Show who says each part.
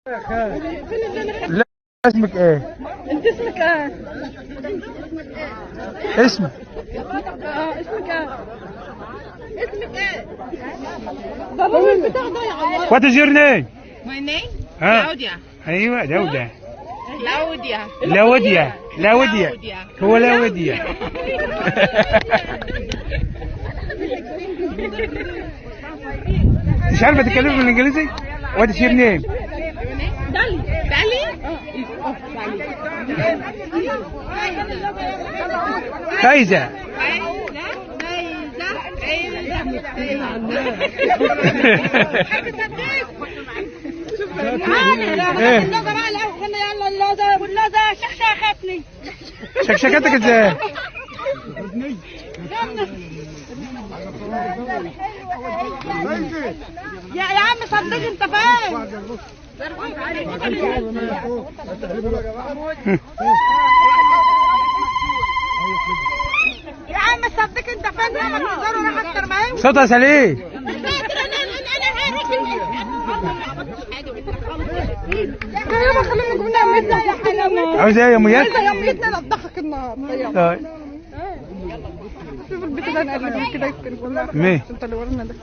Speaker 1: لا، اسمك ايه؟
Speaker 2: انت اسمك ايه؟
Speaker 1: اسمك
Speaker 2: اسمك ايه؟ اسمك ايه؟ ضروري البتاع ده يا عمار.
Speaker 1: What is your name?
Speaker 3: My name?
Speaker 1: ها؟
Speaker 3: Claudia.
Speaker 1: ايوه داودة.
Speaker 3: Claudia.
Speaker 1: لاوديا لاوديا هو لاوديا. مش عارفة تتكلمي بالانجليزي؟ What is your name?
Speaker 3: Dali. Dali?
Speaker 1: فايزة. شكشكتك ازاي؟
Speaker 2: يا عم صدق انت فين؟ يا عم صدق انت فين؟ لما تنظروا راح اكتر ما هي.
Speaker 1: صوتها سليم.
Speaker 2: يابا خلينا نقوم نعمل يا حلمة.
Speaker 1: عاوزة ايه يا اميات؟
Speaker 2: عايزة يوميتنا نضحك النهارده.
Speaker 1: طيب.
Speaker 2: شوف البيت ده نقلب كده يمكن كلها.
Speaker 1: مين؟
Speaker 2: انت اللي ورانا ده.